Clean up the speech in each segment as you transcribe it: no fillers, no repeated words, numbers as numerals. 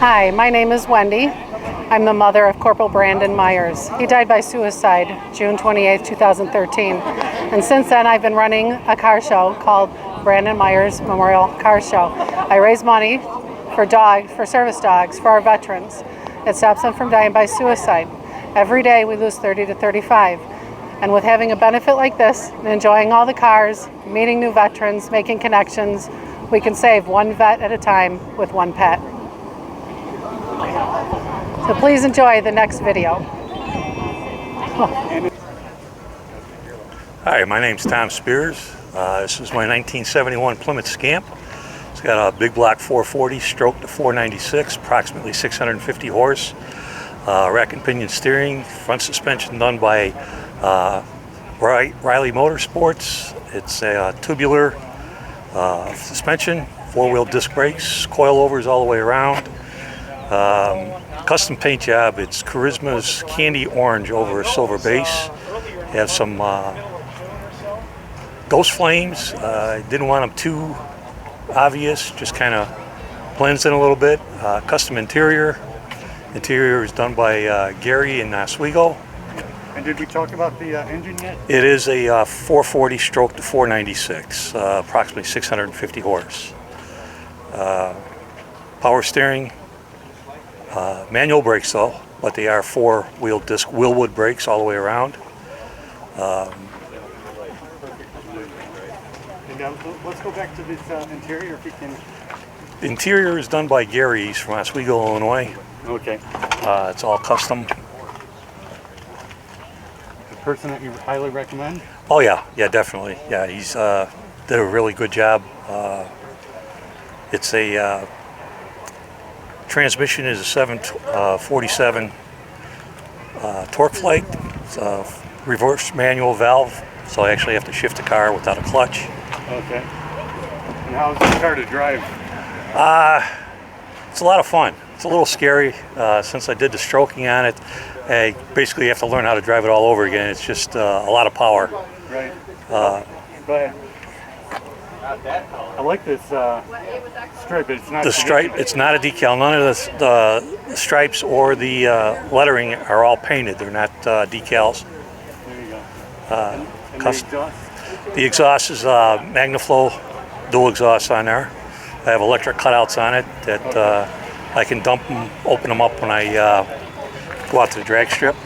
Hi, my name is Wendy. I'm the mother of Corporal Brandon Meyers. He died by suicide June 28, 2013. And since then I've been running a car show called Brandon Meyers Memorial Car Show. I raise money for dogs, for service dogs, for our veterans. It stops them from dying by suicide. Every day we lose 30 to 35. And with having a benefit like this, and enjoying all the cars, meeting new veterans, making connections, we can save one vet at a time with one pet. So please enjoy the next video. Hi, my name's Tom Spears. This is my 1971 Plymouth Scamp. It's got a big block 440 stroke to 496, approximately 650 horse. Rack and pinion steering, front suspension done by Riley Motorsports. It's a tubular suspension, four-wheel disc brakes, coilovers all the way around. Custom paint job, it's Charisma's candy orange over a silver base. Have some ghost flames. I didn't want them too obvious, just kind of blends in a little bit. Custom interior. Interior is done by Gary in Oswego. And did we talk about the engine yet? It is a 440 stroke to 496, approximately 650 horse. Power steering. Manual brakes though, but they are four-wheel disc Willwood brakes all the way around. Let's go back to this interior if you can. The interior is done by Gary. He's from Oswego, Illinois. Okay. It's all custom. The person that you highly recommend? Oh yeah, definitely. Yeah, he's did a really good job. It's a transmission is a 747 torque flight. It's a reverse manual valve, so I actually have to shift the car without a clutch. Okay. And how's the car to drive? It's a lot of fun. It's a little scary. Since I did the stroking on it, I basically have to learn how to drive it all over again. It's just a lot of power. Right. But I like this stripe. It's not the stripe. It's not a decal. None of the stripes or the lettering are all painted. They're not decals. There you go. And the exhaust? The exhaust is MagnaFlow dual exhaust on there. I have electric cutouts on it that I can dump them, open them up when I go out to the drag strip.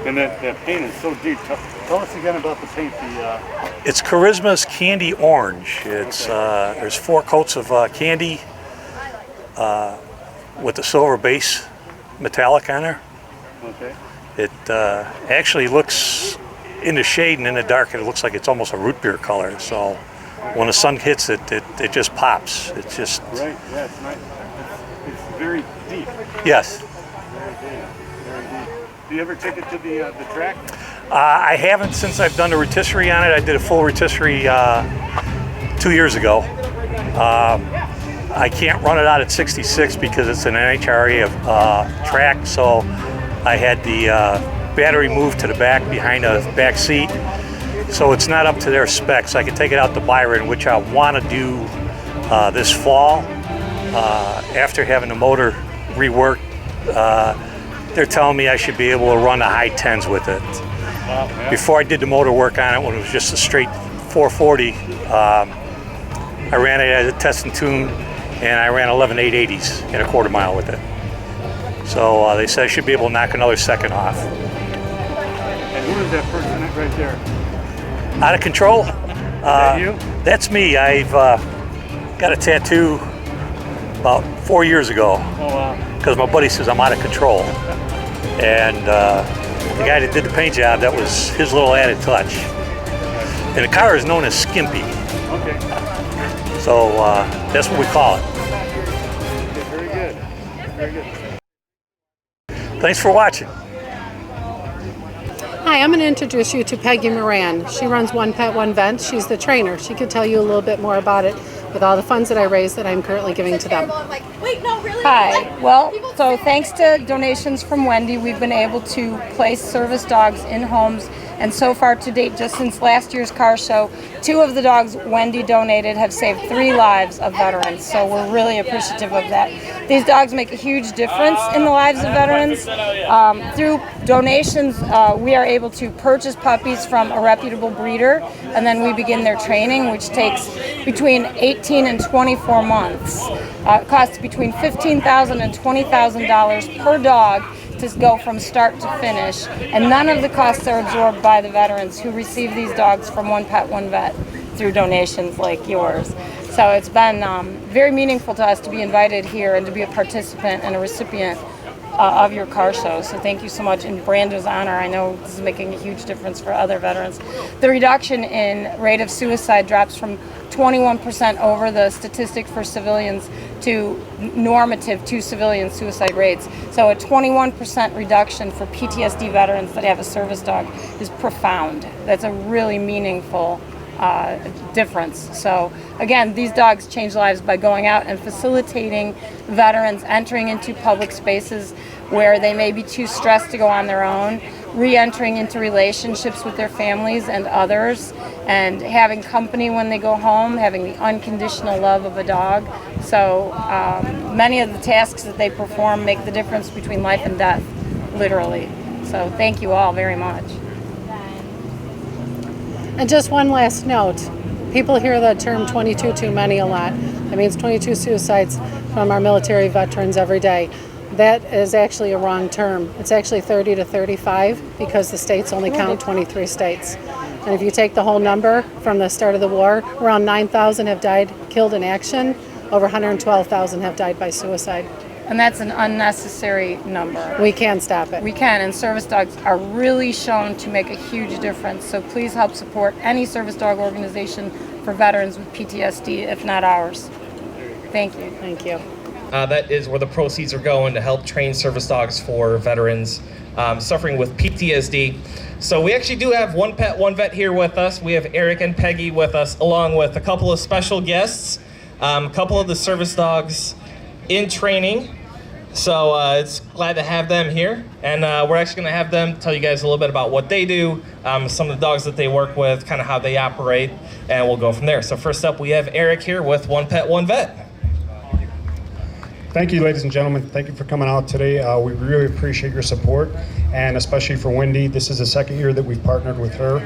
And that paint is so deep. Tell us again about the paint. It's Charisma's Candy Orange. It's there's 4 coats of candy with the silver base metallic on there. Okay. It actually looks, in the shade and in the dark, it looks like it's almost a root beer color. So when the sun hits it, it just pops. It's just... Right, yeah, it's nice. It's very deep. Yes. Very deep, very deep. Do you ever take it to the track? I haven't since I've done the rotisserie on it. I did a full rotisserie 2 years ago. I can't run it out at 66 because it's an NHRA track, so I had the battery moved to the back behind the back seat. So it's not up to their specs. I can take it out to Byron, which I want to do this fall. After having the motor reworked, they're telling me I should be able to run the high 10s with it. Wow, yeah. Before I did the motor work on it, when it was just a straight 440, I ran it as a test and tune, and I ran 11.880s in a quarter mile with it. So they said I should be able to knock another second off. And who is that person right there? Out of control? Is that you? That's me. I've got a tattoo about 4 years ago. Oh, wow. Because my buddy says I'm out of control. And the guy that did the paint job, that was his little added touch. And the car is known as Skimpy. Okay. So that's what we call it. Okay, very good. Very good. Thanks for watching. Hi, I'm going to introduce you to Peggy Moran. She runs 1Pet1Vet. She's the trainer. She could tell you a little bit more about it with all the funds that I raise that I'm currently giving to them. Hi. Well, so thanks to donations from Wendy, we've been able to place service dogs in homes. And so far to date, just since last year's car show, 2 of the dogs Wendy donated have saved 3 lives of veterans. So we're really appreciative of that. These dogs make a huge difference in the lives of veterans. Through donations, we are able to purchase puppies from a reputable breeder, and then we begin their training, which takes between 18 and 24 months. It costs between $15,000 and $20,000 per dog to go from start to finish, and none of the costs are absorbed by the veterans who receive these dogs from 1Pet1Vet through donations like yours. So it's been very meaningful to us to be invited here and to be a participant and a recipient of your car show. So thank you so much. In Brando's honor, I know this is making a huge difference for other veterans. The reduction in rate of suicide drops from 21% over the statistic for civilians to normative to civilian suicide rates. So a 21% reduction for PTSD veterans that have a service dog is profound. That's a really meaningful difference. So again, these dogs change lives by going out and facilitating veterans entering into public spaces where they may be too stressed to go on their own, re-entering into relationships with their families and others, and having company when they go home, having the unconditional love of a dog. So many of the tasks that they perform make the difference between life and death, literally. So thank you all very much. And just one last note. People hear the term 22 too many a lot. That means 22 suicides from our military veterans every day. That is actually a wrong term. It's actually 30 to 35 because the states only count 23 states. And if you take the whole number from the start of the war, around 9,000 have died killed in action. Over 112,000 have died by suicide. And that's an unnecessary number. We can stop it. We can, and service dogs are really shown to make a huge difference. So please help support any service dog organization for veterans with PTSD, if not ours. Thank you. Thank you. That is where the proceeds are going to help train service dogs for veterans suffering with PTSD. So we actually do have 1Pet1Vet here with us. We have Eric and Peggy with us, along with a couple of special guests, a couple of the service dogs in training. So it's glad to have them here, and we're actually going to have them tell you guys a little bit about what they do, some of the dogs that they work with, kind of how they operate, and we'll go from there. So first up, we have Eric here with 1Pet1Vet. Thank you, ladies and gentlemen. Thank you for coming out today. We really appreciate your support, and especially for Wendy. This is the second year that we've partnered with her.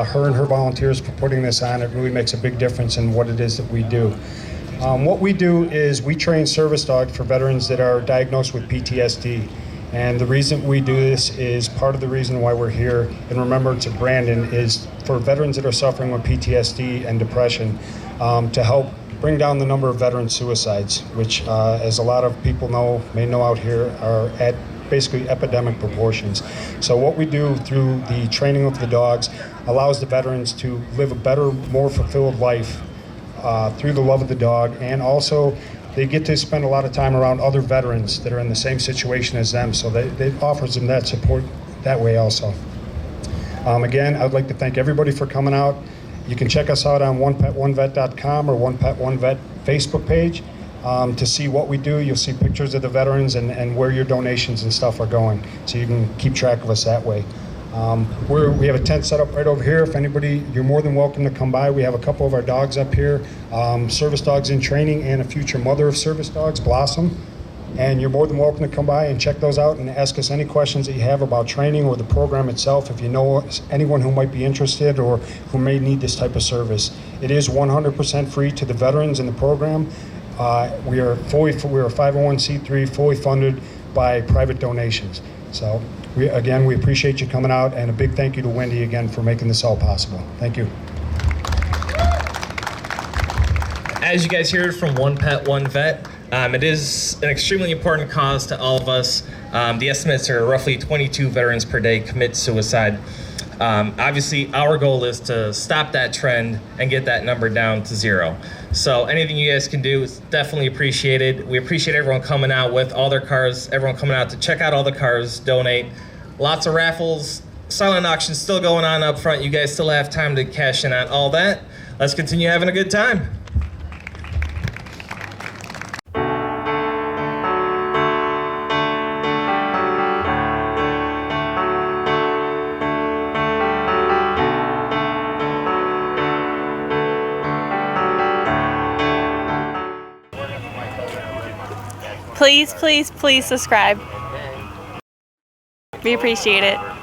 Her and her volunteers for putting this on. It really makes a big difference in what it is that we do. What we do is we train service dogs for veterans that are diagnosed with PTSD. And the reason we do this is part of the reason why we're here, in remembrance of Brandon, is for veterans that are suffering with PTSD and depression, to help bring down the number of veteran suicides, which, as a lot of people may know out here, are at basically epidemic proportions. So what we do through the training of the dogs allows the veterans to live a better, more fulfilled life through the love of the dog, and also they get to spend a lot of time around other veterans that are in the same situation as them, so it offers them that support that way also. Again, I'd like to thank everybody for coming out. You can check us out on 1pet1vet.com or 1Pet1Vet Facebook page to see what we do. You'll see pictures of the veterans and where your donations and stuff are going, so you can keep track of us that way. We have a tent set up right over here. If anybody, you're more than welcome to come by. We have a couple of our dogs up here, service dogs in training, and a future mother of service dogs, Blossom. And you're more than welcome to come by and check those out and ask us any questions that you have about training or the program itself, if you know anyone who might be interested or who may need this type of service. It is 100% free to the veterans in the program. We are a 501c3, fully funded by private donations. So we appreciate you coming out, and a big thank you to Wendy again for making this all possible. Thank you. As you guys heard from 1Pet1Vet, it is an extremely important cause to all of us. The estimates are roughly 22 veterans per day commit suicide. Obviously, our goal is to stop that trend and get that number down to 0. So anything you guys can do is definitely appreciated. We appreciate everyone coming out with all their cars, everyone coming out to check out all the cars, donate. Lots of raffles, silent auctions still going on up front. You guys still have time to cash in on all that. Let's continue having a good time. Please, please, please subscribe. We appreciate it.